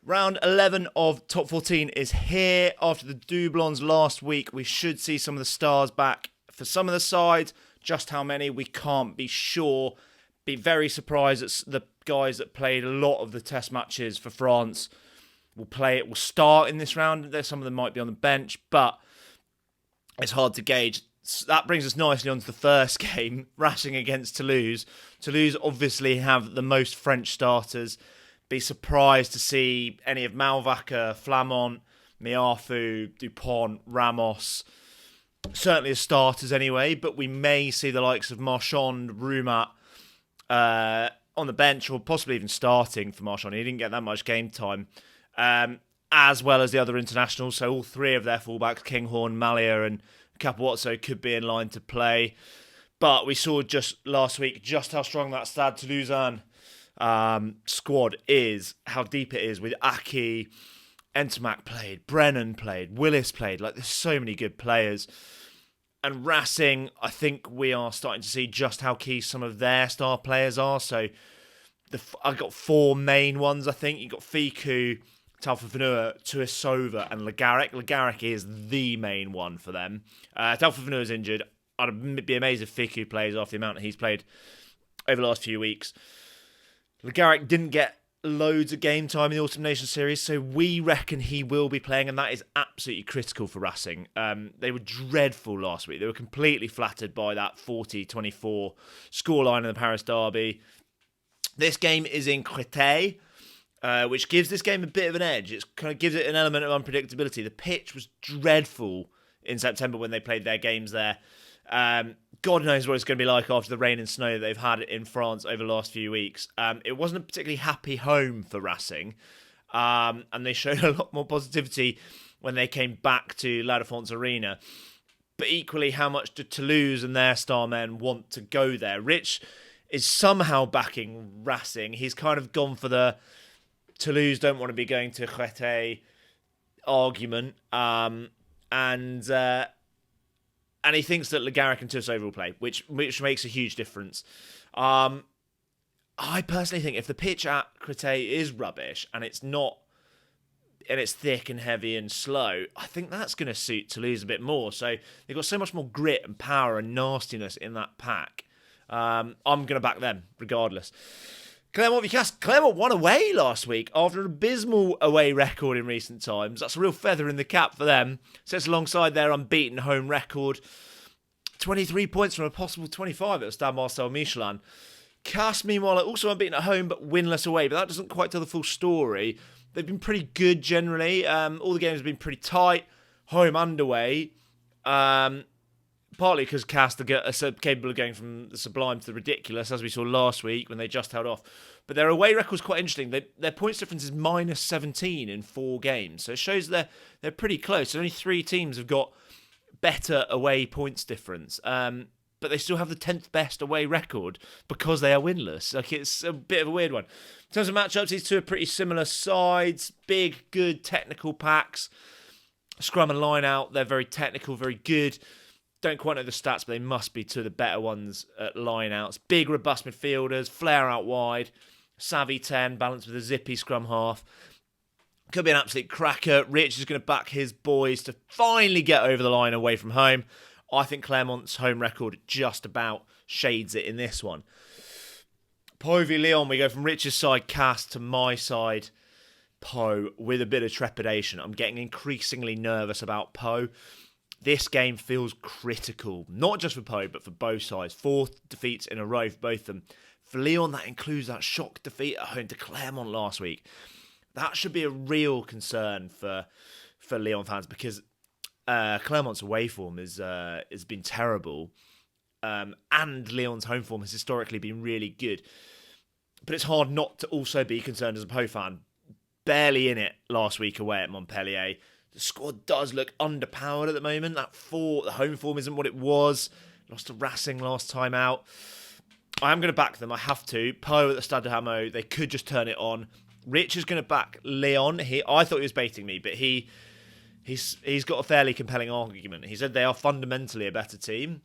Round 11 of top 14 is here. After the doublons last week, we should see some of the stars back for some of the sides. Just how many, we can't be sure. Be very surprised at the guys that played a lot of the test matches for France will start in this round. Some of them might be on the bench, but it's hard to gauge. That brings us nicely onto the first game, Racing against Toulouse. Toulouse obviously have the most French starters. Be surprised to see any of Malvaca, Flamont, Miafu, Dupont, Ramos. Certainly as starters anyway, but we may see the likes of Marchand, Roumat on the bench, or possibly even starting for Marchand. He didn't get that much game time. As well as the other internationals. So all three of their fullbacks, Kinghorn, Malia and Capuozzo, could be in line to play. But we saw just last week just how strong that Stade Toulousain squad is, how deep it is with Aki, Entomac played, Brennan played, Willis played. Like, there's so many good players. And Racing, I think we are starting to see just how key some of their star players are. So I've got four main ones, I think. You've got Fiku, Talfafanua, Tuisova and Legaric. Legaric is the main one for them. Talfafanua is injured. I'd be amazed if Fiku plays after the amount that he's played over the last few weeks. Legaric didn't get loads of game time in the Autumn Nations series, so we reckon he will be playing, and that is absolutely critical for Racing. They were dreadful last week. They were completely flattered by that 40-24 scoreline in the Paris derby. This game is in Créteil, which gives this game a bit of an edge. It kind of gives it an element of unpredictability. The pitch was dreadful in September when they played their games there. God knows what it's going to be like after the rain and snow that they've had in France over the last few weeks. It wasn't a particularly happy home for Racing, and they showed a lot more positivity when they came back to La Défense Arena. But equally, how much do Toulouse and their star men want to go there? Rich is somehow backing Racing. He's kind of gone for the Toulouse don't want to be going to Créteil argument, and he thinks that Legaric and Tuisova will play, which makes a huge difference. I personally think if the pitch at Créteil is rubbish and it's thick and heavy and slow, I think that's going to suit Toulouse a bit more. So they've got so much more grit and power and nastiness in that pack. I'm going to back them regardless. Clermont won away last week after an abysmal away record in recent times. That's a real feather in the cap for them. Sits alongside their unbeaten home record. 23 points from a possible 25 at Stade Marcel Michelin. Cass, meanwhile, are also unbeaten at home but winless away, but that doesn't quite tell the full story. They've been pretty good generally. All the games have been pretty tight. Home and away. Partly because Cast are capable of going from the sublime to the ridiculous, as we saw last week when they just held off. But their away record's quite interesting. Their points difference is minus 17 in 4 games. So it shows they're pretty close. Only 3 teams have got better away points difference. But they still have the 10th best away record because they are winless. Like, it's a bit of a weird one. In terms of matchups, these two are pretty similar sides. Big, good, technical packs. Scrum and line out, they're very technical, very good. Don't quite know the stats, but they must be two of the better ones at line-outs. Big, robust midfielders, flair out wide, savvy 10, balanced with a zippy scrum half. Could be an absolute cracker. Rich is going to back his boys to finally get over the line away from home. I think Clermont's home record just about shades it in this one. Pau v Lyon, we go from Rich's side, Cast, to my side, Pau, with a bit of trepidation. I'm getting increasingly nervous about Pau. This game feels critical, not just for Pau, but for both sides. 4 defeats in a row for both of them. For Lyon, that includes that shock defeat at home to Clermont last week. That should be a real concern for Lyon fans, because Clermont's away form has been terrible, and Lyon's home form has historically been really good. But it's hard not to also be concerned as a Pau fan. Barely in it last week away at Montpellier. The squad does look underpowered at the moment. The home form isn't what it was. Lost to Racing last time out. I am going to back them. I have to. Pau at the Stade de Hameau, they could just turn it on. Rich is going to back Lyon. I thought he was baiting me, but he's got a fairly compelling argument. He said they are fundamentally a better team.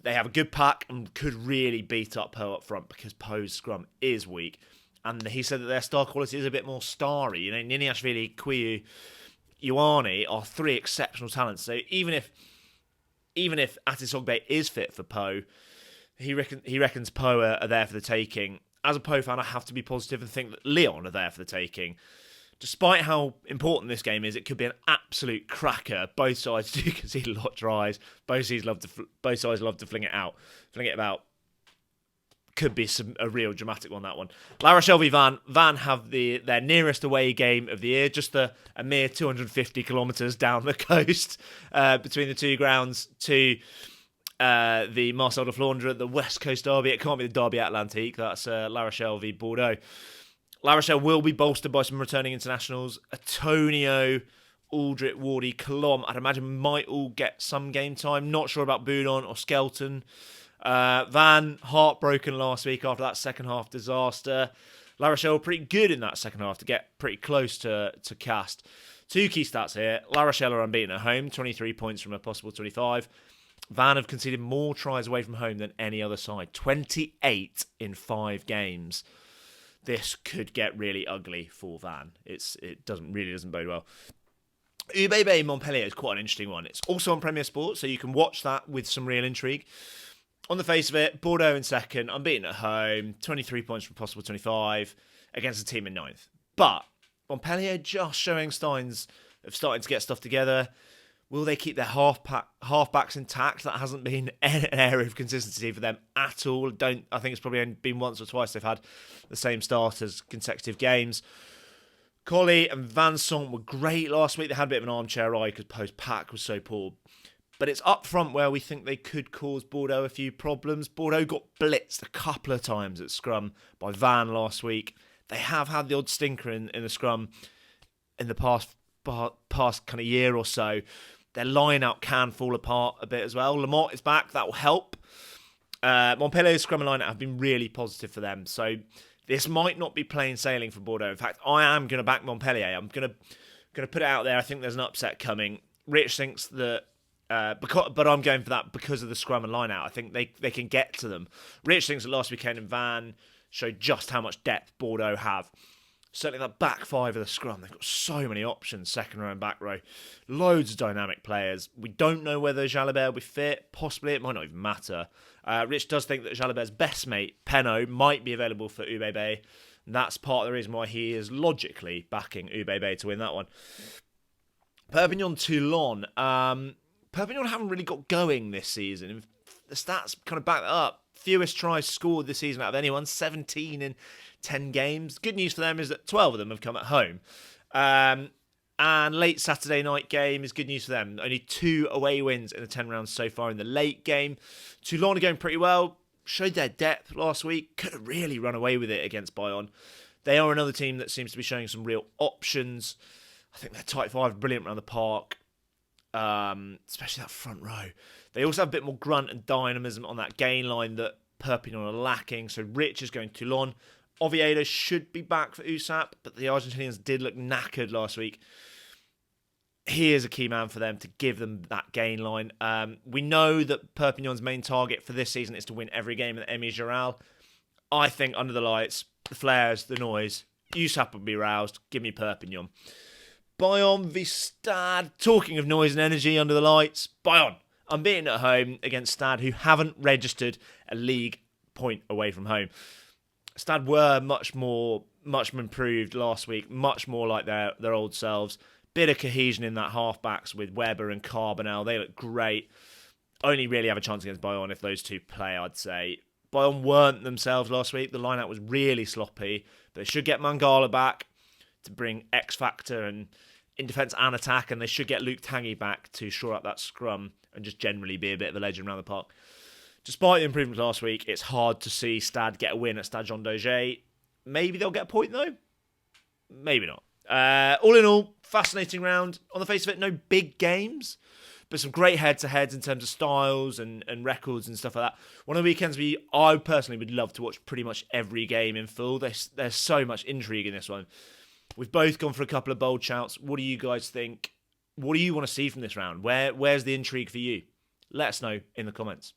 They have a good pack and could really beat up Pau up front because Pau's scrum is weak. and he said that their star quality is a bit more starry. You know, Niniashvili, Quiu, Ioane are 3 exceptional talents. So even if Atisogbe is fit for Po, he reckons Po are there for the taking. As a Po fan, I have to be positive and think that Leon are there for the taking. Despite how important this game is, it could be an absolute cracker. Both sides do concede a lot of tries. Both sides love to fling it about. Could be a real dramatic one, that one. La Rochelle v Van. Van have their nearest away game of the year, just a mere 250 kilometres down the coast between the two grounds to the Marcel de Flandre, the West Coast derby. It can't be the Derby Atlantique. That's La Rochelle v Bordeaux. La Rochelle will be bolstered by some returning internationals. Antonio, Aldrit, Wardy, Colom, I'd imagine might all get some game time. Not sure about Boudon or Skelton. Van, heartbroken last week after that second half disaster. La Rochelle pretty good in that second half to get pretty close to Cast. 2 key stats here. La Rochelle are unbeaten at home, 23 points from a possible 25. Van have conceded more tries away from home than any other side. 28 in 5 games. This could get really ugly for Van. It doesn't bode well. UBB Montpellier is quite an interesting one. It's also on Premier Sports, so you can watch that with some real intrigue. On the face of it, Bordeaux in second, unbeaten at home, 23 points from possible 25 against a team in 9th. But Montpellier just showing signs of starting to get stuff together. Will they keep their halfbacks intact? That hasn't been an area of consistency for them at all. I think it's probably only been once or twice they've had the same starters consecutive games. Collie and Vincent were great last week. They had a bit of an armchair ride because post-pack was so poor. But it's up front where we think they could cause Bordeaux a few problems. Bordeaux got blitzed a couple of times at scrum by Van last week. They have had the odd stinker in the scrum in the past kind of year or so. Their line-out can fall apart a bit as well. Lamotte is back. That will help. Montpellier's scrum and line-out have been really positive for them. So this might not be plain sailing for Bordeaux. In fact, I am going to back Montpellier. I'm going to put it out there. I think there's an upset coming. Rich thinks that... but I'm going for that because of the scrum and line-out. I think they can get to them. Rich thinks that last weekend in Van showed just how much depth Bordeaux have. Certainly that back 5 of the scrum, they've got so many options, second row and back row. Loads of dynamic players. We don't know whether Jalabert will be fit. Possibly, it might not even matter. Rich does think that Jalabert's best mate, Penot, might be available for UBB. That's part of the reason why he is logically backing UBB to win that one. Perpignan-Toulon. Perpignan haven't really got going this season. The stats kind of back that up. Fewest tries scored this season out of anyone, 17 in 10 games. Good news for them is that 12 of them have come at home. And late Saturday night game is good news for them. Only 2 away wins in the 10 rounds so far in the late game. Toulon are going pretty well. Showed their depth last week. Could have really run away with it against Bayonne. They are another team that seems to be showing some real options. I think their tight 5 are brilliant around the park. Especially that front row. They also have a bit more grunt and dynamism on that gain line that Perpignan are lacking. So Rich is going to Toulon. Oviedo should be back for USAP, but the Argentinians did look knackered last week. He is a key man for them to give them that gain line. We know that Perpignan's main target for this season is to win every game at Emi Giral. I think under the lights, the flares, the noise, USAP will be roused. Give me Perpignan. Bayonne v Stade. Talking of noise and energy under the lights, Bayonne unbeaten at home against Stade, who haven't registered a league point away from home. Stade were much improved last week, much more like their old selves. Bit of cohesion in that halfbacks with Weber and Carbonell. They look great. Only really have a chance against Bayonne if those two play, I'd say. Bayonne weren't themselves last week. The line-out was really sloppy. But they should get Mangala back to bring X factor and in defence and attack, and they should get Luke Tanguy back to shore up that scrum and just generally be a bit of a legend around the park. Despite the improvements last week, it's hard to see Stade get a win at Stade Jean Daugé. Maybe they'll get a point though. Maybe not. All in all, fascinating round. On the face of it, no big games, but some great head-to-heads in terms of styles and records and stuff like that. One of the weekends I personally would love to watch pretty much every game in full. There's so much intrigue in this one. We've both gone for a couple of bold shouts. What do you guys think? What do you want to see from this round? Where's the intrigue for you? Let us know in the comments.